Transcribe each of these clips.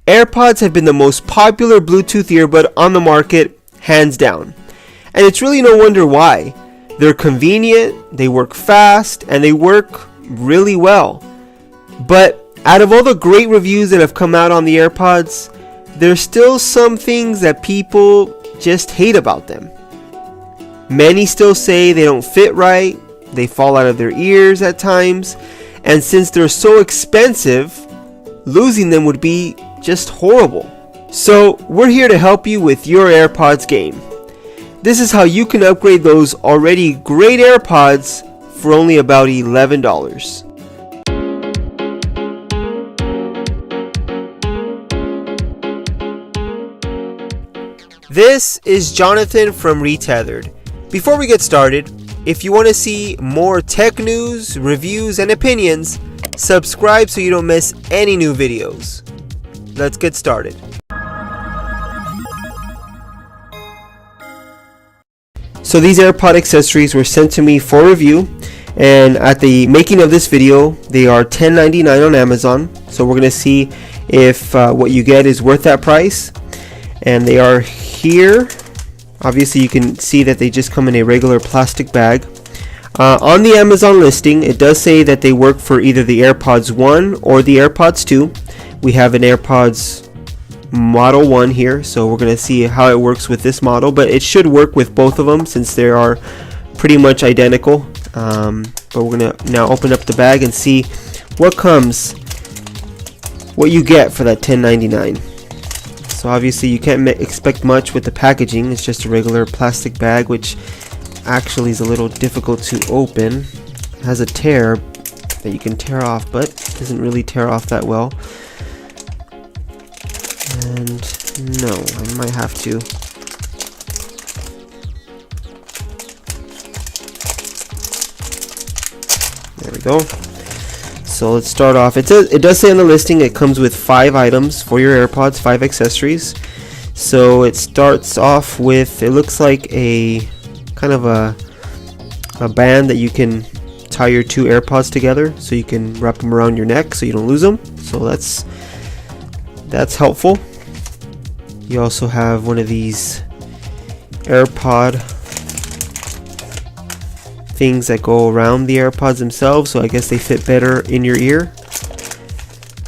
AirPods have been the most popular Bluetooth earbud on the market, hands down. And it's really no wonder why. They're convenient, they work fast, and they work really well. But out of all the great reviews that have come out on the AirPods, there's still some things that people just hate about them. Many still say they don't fit right, they fall out of their ears at times, and since they're so expensive, losing them would be just horrible. So we're here to help you with your AirPods game. This is how you can upgrade those already great AirPods for only about $11. This is Jonathan from Retethered. Before we get started, if you want to see more tech news, reviews, and opinions, subscribe so you don't miss any new videos. Let's get started. So these AirPod accessories were sent to me for review, and at the making of this video, they are $10.99 on Amazon. So we're going to see if what you get is worth that price. And they are here. Obviously you can see that they just come in a regular plastic bag. On the Amazon listing, it does say that they work for either the AirPods 1 or the AirPods 2. We have an AirPods Model 1 here, so we're going to see how it works with this model, but it should work with both of them since they are pretty much identical. But we're going to now open up the bag and see what you get for that $10.99. So obviously you can't expect much with the packaging. It's just a regular plastic bag, which actually is a little difficult to open. It has a tear that you can tear off, but it doesn't really tear off that well. And no, I might have to. There we go. So let's start off. It does say on the listing it comes with 5 items for your AirPods, 5 accessories. So it starts off with, it looks like a kind of a band that you can tie your 2 AirPods together, so you can wrap them around your neck so you don't lose them. So that's helpful. You also have one of these AirPod things that go around the AirPods themselves, so I guess they fit better in your ear.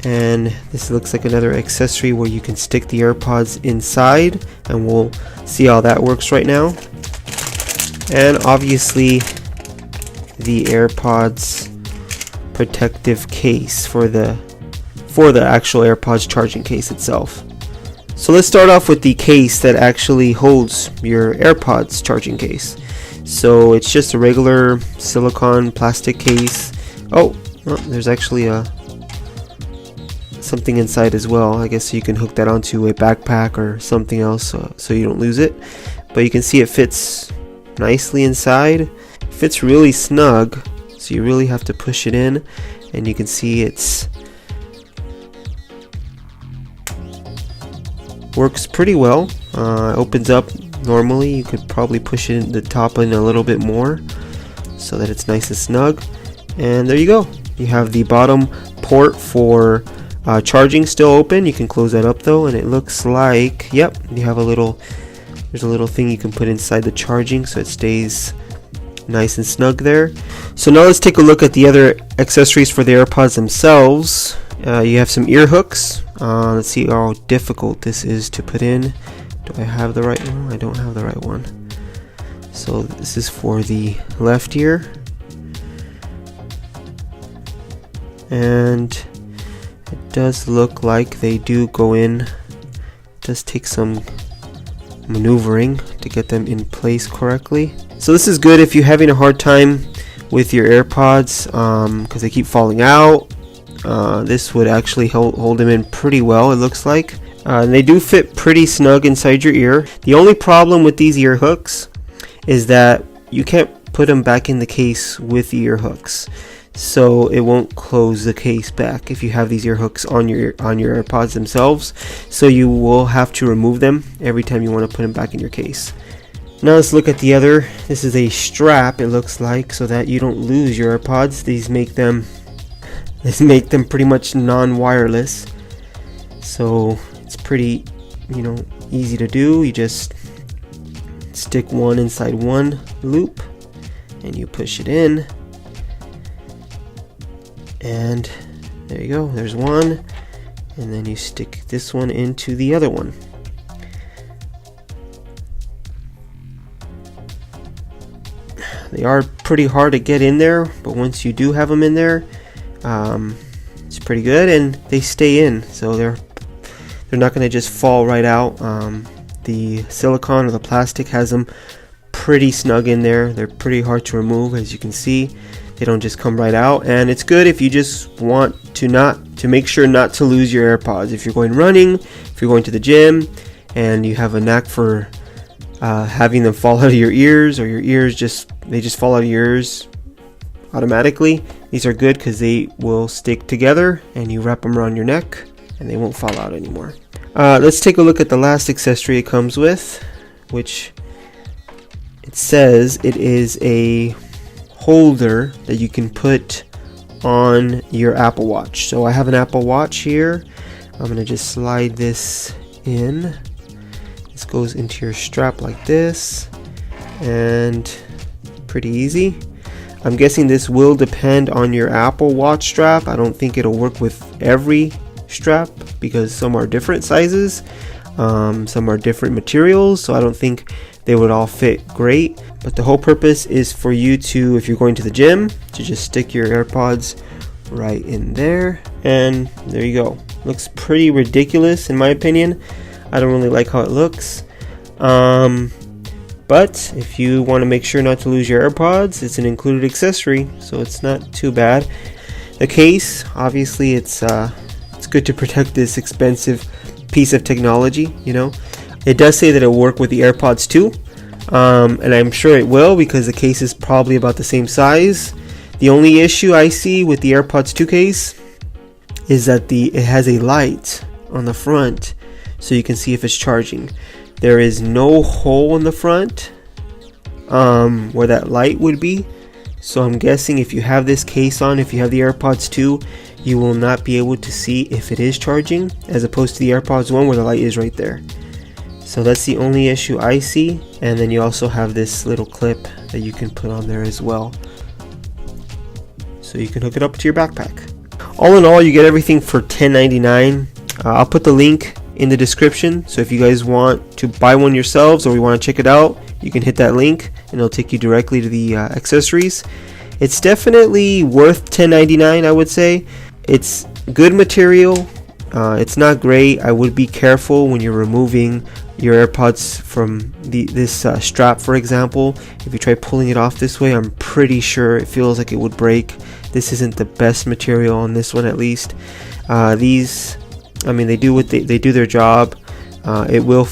And this looks like another accessory where you can stick the AirPods inside, and we'll see how that works right now. And obviously the AirPods protective case for the actual AirPods charging case itself. So let's start off with the case that actually holds your AirPods charging case. So it's just a regular silicone plastic case. Oh, there's actually something inside as well. I guess you can hook that onto a backpack or something else so you don't lose it. But you can see it fits nicely inside. It fits really snug, so you really have to push it in. And you can see it's works pretty well. Opens up normally. You could probably push it in the top in a little bit more so that it's nice and snug. And there you go. You have the bottom port for charging still open. You can close that up though, and it looks like, yep, you have there's a little thing you can put inside the charging so it stays nice and snug there. So now let's take a look at the other accessories for the AirPods themselves. You have some ear hooks. Let's see how difficult this is to put in. Do I have the right one? I don't have the right one. So this is for the left ear. And it does look like they do go in. It does take some maneuvering to get them in place correctly. So this is good if you're having a hard time with your AirPods because they keep falling out. This would actually hold them in pretty well, it looks like. They do fit pretty snug inside your ear. The only problem with these ear hooks is that you can't put them back in the case with the ear hooks, so it won't close the case back if you have these ear hooks on your AirPods themselves. So you will have to remove them every time you want to put them back in your case. Now let's look at the other. This is a strap, it looks like, so that you don't lose your AirPods. These make them pretty much non-wireless. So it's pretty, easy to do. You just stick one inside one loop and you push it in, and there you go, there's one, and then you stick this one into the other one. They are pretty hard to get in there, but once you do have them in there, it's pretty good, and they stay in, so they're not going to just fall right out. The silicone or the plastic has them pretty snug in there. They're pretty hard to remove, as you can see. They don't just come right out, and it's good if you just want to make sure not to lose your AirPods. If you're going running, if you're going to the gym, and you have a knack for having them fall out of your ears, or your ears just fall out of your ears automatically, these are good because they will stick together, and you wrap them around your neck and they won't fall out anymore. Let's take a look at the last accessory it comes with, which it says it is a holder that you can put on your Apple Watch. So I have an Apple Watch here. I'm going to just slide this in. This goes into your strap like this, and pretty easy. I'm guessing this will depend on your Apple Watch strap. I don't think it'll work with every strap because some are different sizes, some are different materials, so I don't think they would all fit great. But the whole purpose is for you to, if you're going to the gym, to just stick your AirPods right in there, and there you go. Looks pretty ridiculous in my opinion. I don't really like how it looks, but if you want to make sure not to lose your AirPods, it's an included accessory, so it's not too bad. The case, obviously, it's good to protect this expensive piece of technology. It does say that it'll work with the AirPods too, and I'm sure it will because the case is probably about the same size. The only issue I see with the AirPods 2 case is that it has a light on the front, so you can see if it's charging. There is no hole in the front where that light would be, so I'm guessing if you have this case on, if you have the AirPods 2, you will not be able to see if it is charging, as opposed to the AirPods 1 where the light is right there. So that's the only issue I see. And then you also have this little clip that you can put on there as well, so you can hook it up to your backpack. All in all, you get everything for $10.99. I'll put the link in the description, so if you guys want to buy one yourselves or you want to check it out, you can hit that link and it'll take you directly to the accessories. It's definitely worth $10.99, I would say. It's good material. It's not great. I would be careful when you're removing your AirPods from this strap, for example. If you try pulling it off this way, I'm pretty sure it feels like it would break. This isn't the best material on this one, at least. These, they do they do their job. It will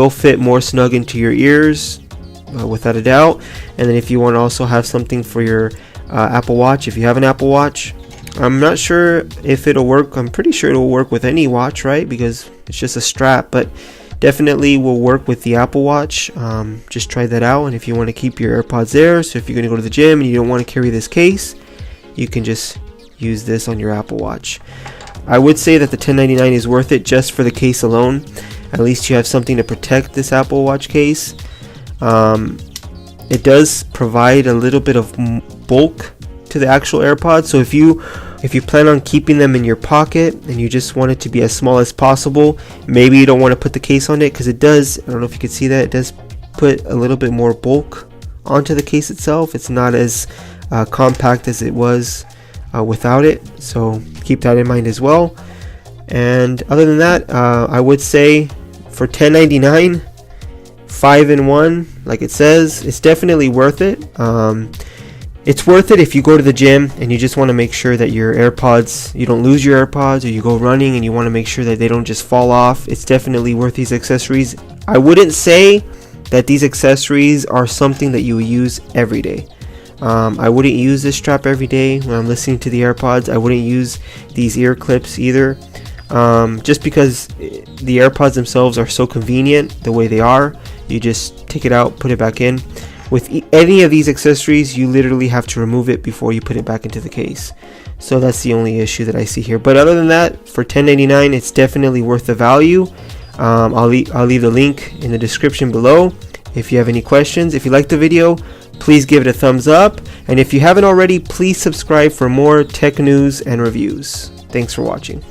fit more snug into your ears, without a doubt. And then if you want to also have something for your Apple Watch, if you have an Apple Watch, I'm not sure if it'll work. I'm pretty sure it'll work with any watch, right? Because it's just a strap, but definitely will work with the Apple Watch. Just try that out. And if you want to keep your AirPods there, so if you're going to go to the gym and you don't want to carry this case, you can just use this on your Apple Watch. I would say that the $10.99 is worth it just for the case alone. At least you have something to protect this Apple Watch case. It does provide a little bit of bulk to the actual AirPods, so if you plan on keeping them in your pocket and you just want it to be as small as possible, maybe you don't want to put the case on it, because it does, I don't know if you can see that, it does put a little bit more bulk onto the case itself. It's not as compact as it was without it, so keep that in mind as well. And other than that, I would say for $10.99, 5-in-1, like it says, it's definitely worth it. It's worth it if you go to the gym and you just want to make sure that your AirPods, you don't lose your AirPods, or you go running and you want to make sure that they don't just fall off. It's definitely worth these accessories. I wouldn't say that these accessories are something that you use every day. I wouldn't use this strap every day when I'm listening to the AirPods. I wouldn't use these ear clips either, just because the AirPods themselves are so convenient the way they are. You just take it out, put it back in. With any of these accessories, you literally have to remove it before you put it back into the case. So that's the only issue that I see here. But other than that, for $10.99, it's definitely worth the value. I'll leave the link in the description below if you have any questions. If you like the video, please give it a thumbs up. And if you haven't already, please subscribe for more tech news and reviews. Thanks for watching.